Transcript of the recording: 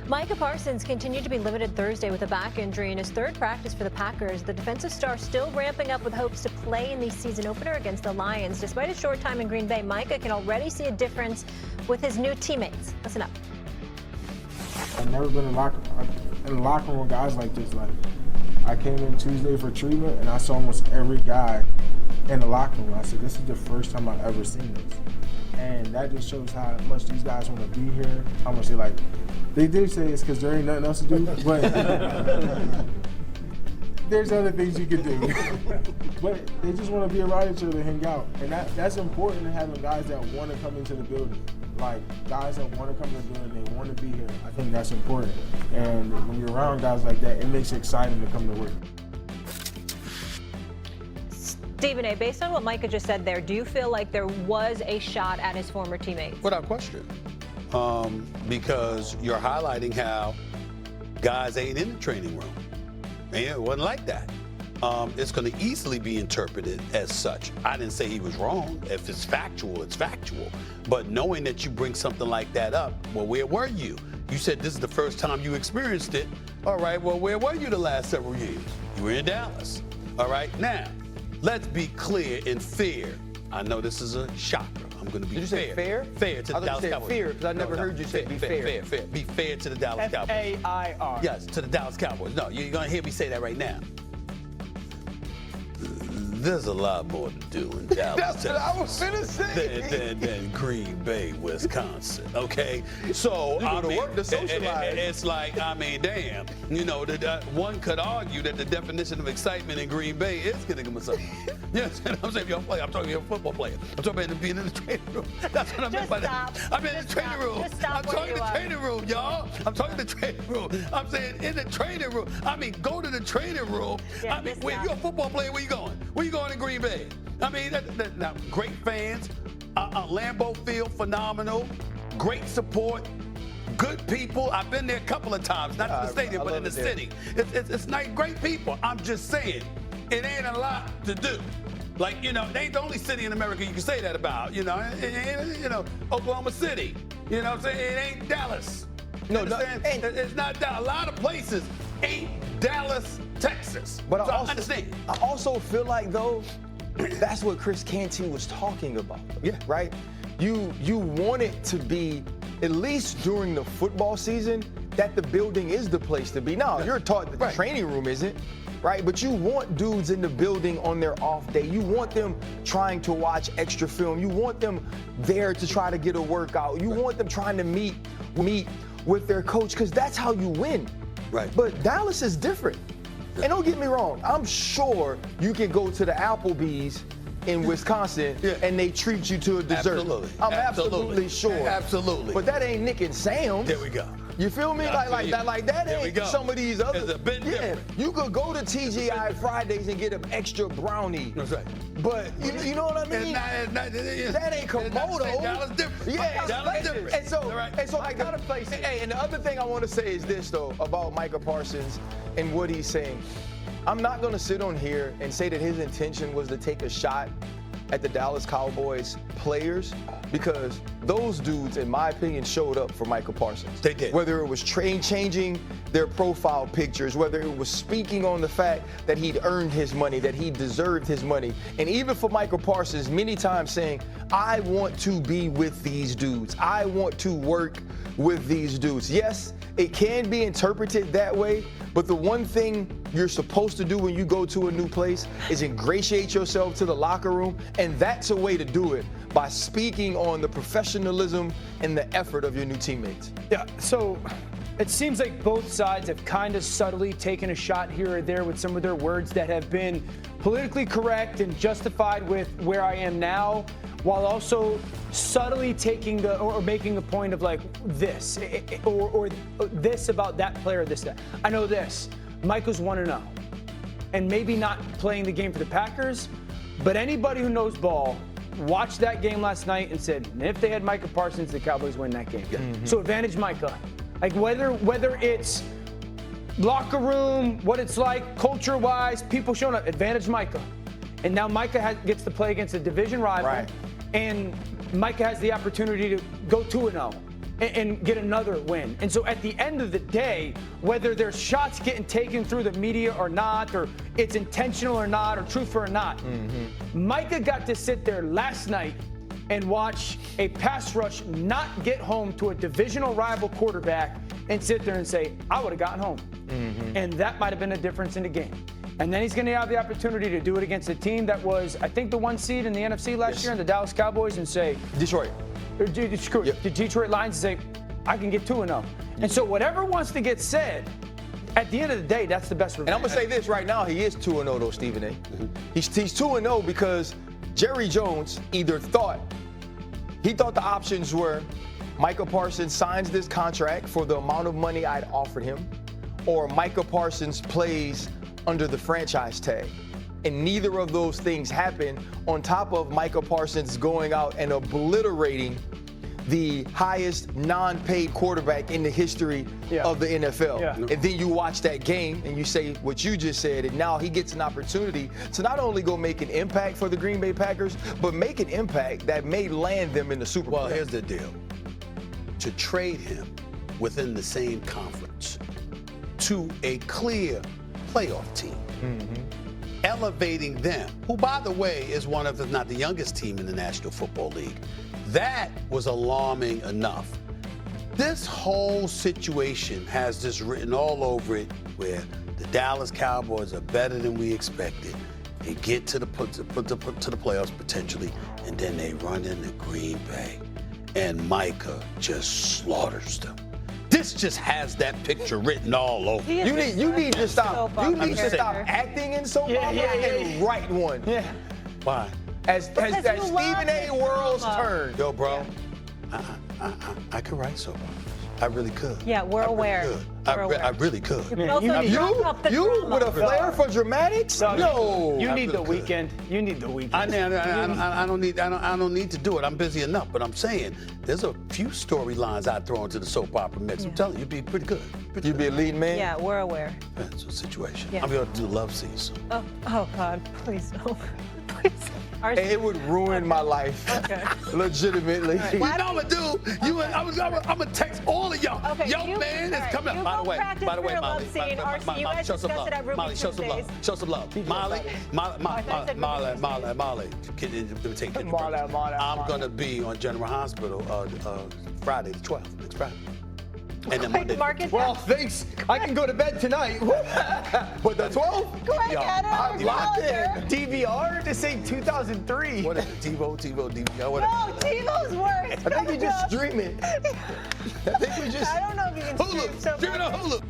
Micah Parsons continued to be limited Thursday with a back injury in his third practice for the Packers. The defensive star still ramping up with hopes to play in the season opener against the Lions. Despite a short time in Green Bay, Micah can already see a difference with his new teammates. Listen up. I've never been in the locker room with guys like this. Like, I came in Tuesday for treatment, and I saw almost every guy in the locker room. I said, this is the first time I've ever seen this. And that just shows how much these guys want to be here, how much they did say it's because there ain't nothing else to do, but there's other things you can do. But they just want to be around each other, hang out. And that's important to having guys that want to come into the building. Like, guys that want to come to the building, they want to be here. I think that's important. And when you're around guys like that, it makes it exciting to come to work. Stephen A., based on what Micah just said there, do you feel like there was a shot at his former teammates? Without question. Because you're highlighting how guys ain't in the training room. And it wasn't like that. It's going to easily be interpreted as such. I didn't say he was wrong. If it's factual, it's factual. But knowing that you bring something like that up, well, where were you? You said this is the first time you experienced it. All right, well, where were you the last several years? You were in Dallas. All right, now, let's be clear and fair. I know this is a shocker. I'm going to be fair. Did you say fair? Fair to the Dallas Cowboys. Fair, because I never heard you say be fair. Fair. Be fair to the Dallas Cowboys. F-A-I-R. Yes, to the Dallas Cowboys. No, you're going to hear me say that right now. There's a lot more to do in Dallas, That's what I was finna say. than Green Bay, Wisconsin. Okay, so you go to work to socialize. It's like, I mean, damn. You know, one could argue that the definition of excitement in Green Bay is getting him something. Yes, I'm saying I'm talking to a football player. I'm talking about being in the training room. That's what I meant by that. I'm in the training room. I'm talking the training room, y'all. I'm talking the training room. I'm saying in the training room. I mean, go to the training room. Yeah, I mean, when you're a football player, where you going? Where you going in Green Bay? I mean, now, great fans, Lambeau Field, phenomenal, great support, good people. I've been there a couple of times, not in the stadium, but in the city. It's nice, great people. I'm just saying, it ain't a lot to do. Like, you know, it ain't the only city in America you can say that about. You know, Oklahoma City. You know what I'm saying? It ain't Dallas. You understand? It's not Dallas. A lot of places ain't Dallas, Texas. But so I understand. I also feel like, though, that's what Chris Canty was talking about. Yeah. Right? You want it to be, at least during the football season, that the building is the place to be. Now, you're taught that the training room isn't, right? But you want dudes in the building on their off day. You want them trying to watch extra film. You want them there to try to get a workout. You want them trying to meet with their coach, because that's how you win. Right. But Dallas is different. And don't get me wrong, I'm sure you can go to the Applebee's in Wisconsin and they treat you to a dessert. Absolutely. I'm absolutely sure. Absolutely. But that ain't Nick and Sam's. There we go. You feel me? Like that ain't some of these other. It's a bit different. You could go to TGI Fridays and get an extra brownie. That's right. But you know what I mean? That ain't Komodo. Dallas different. Yeah, Dallas different. And so like the other place. Hey, and the other thing I want to say is this though about Micah Parsons and what he's saying. I'm not going to sit on here and say that his intention was to take a shot at the Dallas Cowboys players, because those dudes, in my opinion, showed up for Micah Parsons. They did. Whether it was changing their profile pictures, whether it was speaking on the fact that he'd earned his money, that he deserved his money, and even for Micah Parsons, many times saying, I want to be with these dudes. I want to work with these dudes. Yes, it can be interpreted that way, but the one thing you're supposed to do when you go to a new place is ingratiate yourself to the locker room, and that's a way to do it, by speaking on the professionalism and the effort of your new teammates. Yeah, so it seems like both sides have kind of subtly taken a shot here or there with some of their words that have been politically correct and justified with where I am now, while also subtly taking or making a point of like this or this about that player, this, that. I know this, Micah's 1-0, and maybe not playing the game for the Packers, but anybody who knows ball watched that game last night and said, if they had Micah Parsons, the Cowboys win that game. Mm-hmm. So advantage Micah. Like whether it's locker room, what it's like, culture-wise, people showing up, advantage Micah. And now Micah gets to play against a division rival, and Micah has the opportunity to go 2-0. and get another win. And so at the end of the day, whether there's shots getting taken through the media or not, or it's intentional or not, or truthful or not, Micah got to sit there last night and watch a pass rush not get home to a divisional rival quarterback and sit there and say, I would have gotten home. And that might have been a difference in the game. And then he's going to have the opportunity to do it against a team that was, I think, the 1 seed in the NFC last year, in the Dallas Cowboys, and say, Detroit. The Detroit Lions, and say, I can get 2-0. And so whatever wants to get said, at the end of the day, that's the best revenge. And I'm going to say this right now, he is 2-0 though, Stephen A. He's 2-0 because Jerry Jones either thought the options were Micah Parsons signs this contract for the amount of money I'd offered him, or Micah Parsons plays under the franchise tag. And neither of those things happened, on top of Micah Parsons going out and obliterating the highest non-paid quarterback in the history of the NFL. And then you watch that game and you say what you just said, and now he gets an opportunity to not only go make an impact for the Green Bay Packers, but make an impact that may land them in the Super Bowl. Well, here's the deal. To trade him within the same conference to a clear playoff team, elevating them, who, by the way, is one of, if not the youngest team in the National Football League, that was alarming enough. This whole situation has this written all over it, where the Dallas Cowboys are better than we expected. They get to the playoffs potentially, and then they run into Green Bay, and Micah just slaughters them. This just has that picture written all over. You need to stop. You need to stop acting in soap opera and write one. Why? As Stephen A. World's turn. Yo, bro, I could write soap opera. I really could. Yeah, we're aware. I really could. You with a flair for dramatics? No. You need the weekend. You need the weekend. I don't need to do it. I'm busy enough. But I'm saying there's a few storylines I'd throw into the soap opera mix. I'm telling you, you'd be pretty good. You'd be a lead man? Yeah, we're aware. That's a situation. Yeah. I'm going to do love scenes. Oh God, please no. Please. It would ruin my life. Legitimately. What I'm gonna do? I'm gonna text all of y'all. Yo, man, it's coming up. By the way, Molly, show some love. Molly, show some love. Show some love. Molly, let me take it. I'm gonna be on General Hospital Friday the 12th, next Friday. And then Monday. Well, thanks. I can go to bed tonight. But the 12th? Go ahead, I'm locked in. DVR to say 2003. What is it? TiVo, DVR, whatever. No, TiVo's worse. I think you just stream it. I don't know if you can stream so much. Stream it on Hulu.